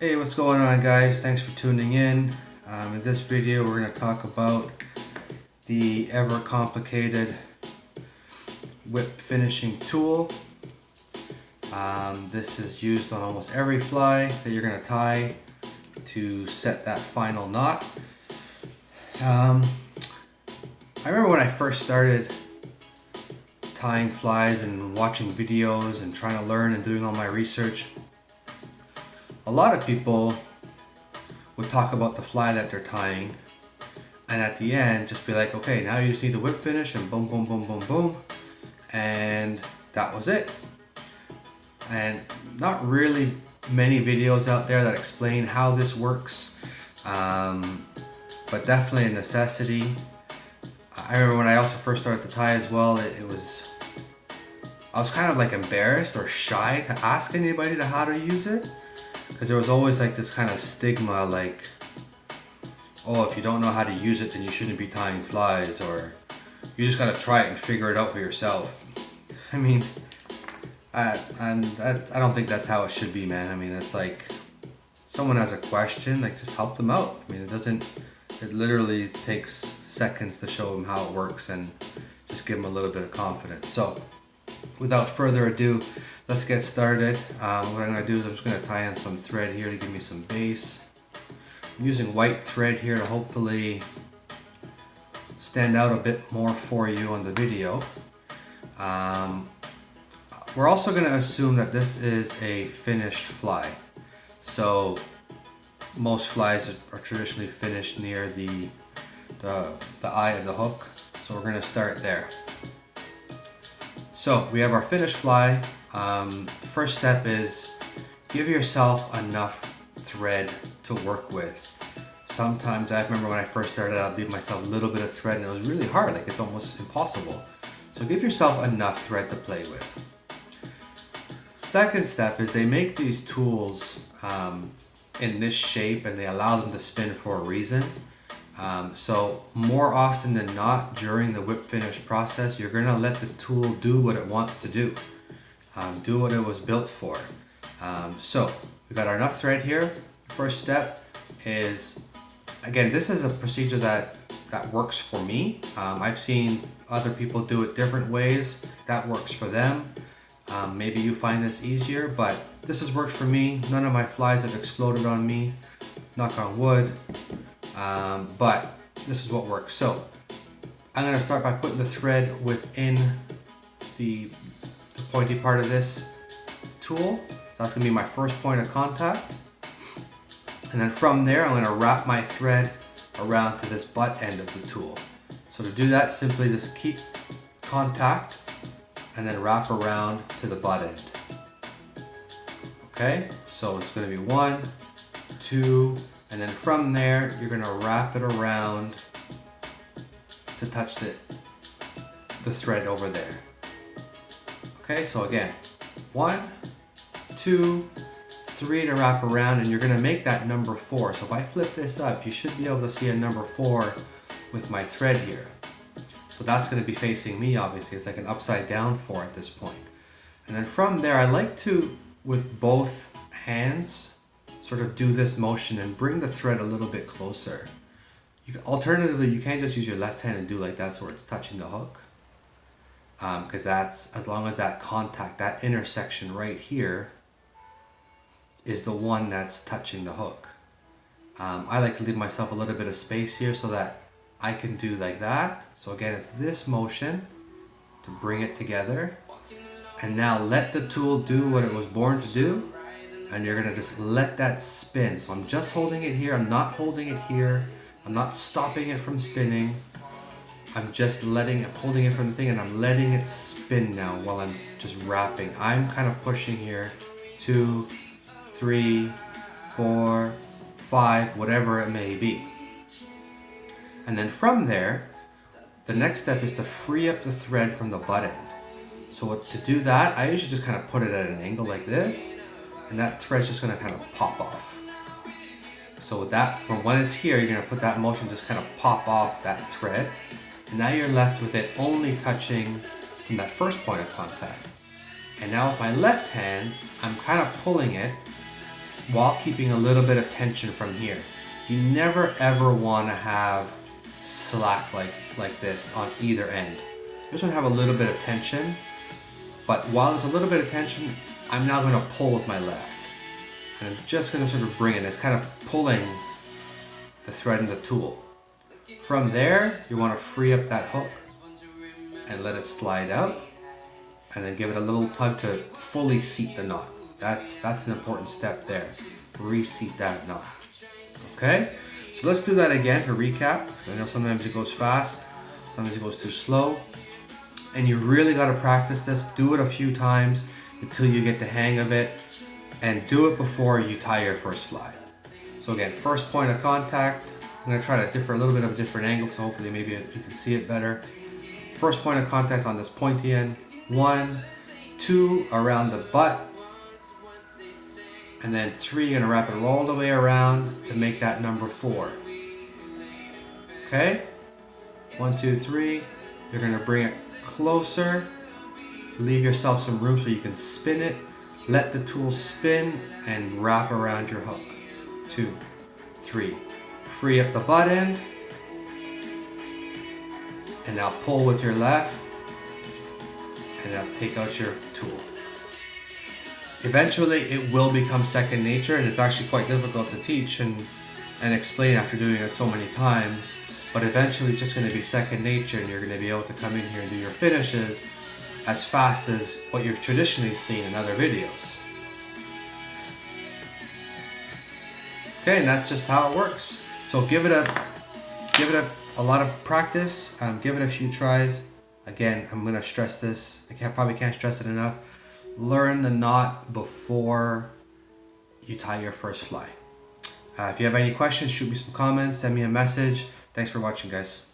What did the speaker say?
Hey, what's going on, guys? Thanks for tuning in. In this video we're going to talk about the ever complicated whip finishing tool. This is used on almost every fly that you're going to tie to set that final knot. I remember when I first started tying flies and watching videos and trying to learn and doing all my research. A lot of people would talk about the fly that they're tying, and at the end just be like, okay, now you just need the whip finish, and boom, boom, boom, boom, boom, and that was it. And not really many videos out there that explain how this works, but definitely a necessity. I remember when I also first started to tie as well, I was kind of like embarrassed or shy to ask anybody to how to use it. Because there was always like this kind of stigma, like, oh, if you don't know how to use it, then you shouldn't be tying flies, or you just gotta try it and figure it out for yourself. I mean, I don't think that's how it should be, man. I mean, it's like, someone has a question, like, just help them out. I mean, it literally takes seconds to show them how it works and just give them a little bit of confidence. So, without further ado, let's get started. What I'm going to do is I'm just going to tie in some thread here to give me some base. I'm using white thread here to hopefully stand out a bit more for you on the video. We're also going to assume that this is a finished fly. So most flies are traditionally finished near the eye of the hook. So we're going to start there. So we have our finished fly. First step is give yourself enough thread to work with. Sometimes I remember when I first started, I'd leave myself a little bit of thread and it was really hard, like it's almost impossible. So give yourself enough thread to play with. Second step is they make these tools in this shape and they allow them to spin for a reason. So more often than not during the whip finish process, you're going to let the tool do what it wants to do. Do what it was built for. So we got our enough thread here. First step is, again, this is a procedure that works for me. I've seen other people do it different ways. That works for them. Maybe you find this easier, but this has worked for me. None of my flies have exploded on me, knock on wood. But this is what works. So I'm going to start by putting the thread within the pointy part of this tool. That's going to be my first point of contact. And then from there, I'm going to wrap my thread around to this butt end of the tool. So to do that, simply just keep contact and then wrap around to the butt end. Okay, so it's going to be 1, 2, and then from there, you're going to wrap it around to touch the thread over there. Okay, so again, 1, 2, 3 to wrap around, and you're going to make that number 4. So if I flip this up, you should be able to see a number 4 with my thread here. So that's going to be facing me, obviously. It's like an upside down 4 at this point. And then from there, I like to, with both hands, sort of do this motion and bring the thread a little bit closer. Alternatively, you can't just use your left hand and do like that so it's touching the hook. Because that's, as long as that contact, that intersection right here is the one that's touching the hook. I like to leave myself a little bit of space here so that I can do like that. So again, it's this motion to bring it together. And now let the tool do what it was born to do. And you're gonna just let that spin. So I'm just holding it here, I'm not holding it here. I'm not stopping it from spinning. I'm just holding it from the thing, and I'm letting it spin now while I'm just wrapping. I'm kind of pushing here, 2, 3, 4, 5, whatever it may be. And then from there, the next step is to free up the thread from the butt end. So to do that, I usually just kind of put it at an angle like this, and that thread's just gonna kind of pop off. So with that, from when it's here, you're gonna put that motion, just kind of pop off that thread. And now you're left with it only touching from that first point of contact. And now with my left hand, I'm kind of pulling it while keeping a little bit of tension from here. You never ever want to have slack like this on either end. You just want to have a little bit of tension, but while there's a little bit of tension, I'm now going to pull with my left. And I'm just going to sort of bring it. It's kind of pulling the thread and the tool. From there, you want to free up that hook and let it slide out, and then give it a little tug to fully seat the knot. That's an important step there. Reseat that knot. Okay? So let's do that again to recap, because I know sometimes it goes fast, sometimes it goes too slow. And you really got to practice this. Do it a few times until you get the hang of it, and do it before you tie your first fly. So again, first point of contact. I'm going to try to a little bit of a different angle, so hopefully maybe you can see it better. First point of contact on this pointy end. 1, 2 around the butt, and then 3, you're going to wrap it all the way around to make that number 4. Okay? 1, 2, 3. You're going to bring it closer. Leave yourself some room so you can spin it. Let the tool spin and wrap around your hook. 2, 3. Free up the butt end. And now pull with your left. And now take out your tool. Eventually it will become second nature, and it's actually quite difficult to teach and explain after doing it so many times, but eventually it's just going to be second nature, and you're going to be able to come in here and do your finishes as fast as what you've traditionally seen in other videos. Okay, and that's just how it works. So give it a lot of practice, give it a few tries. Again, I'm going to stress this. I probably can't stress it enough. Learn the knot before you tie your first fly. If you have any questions, shoot me some comments, send me a message. Thanks for watching, guys.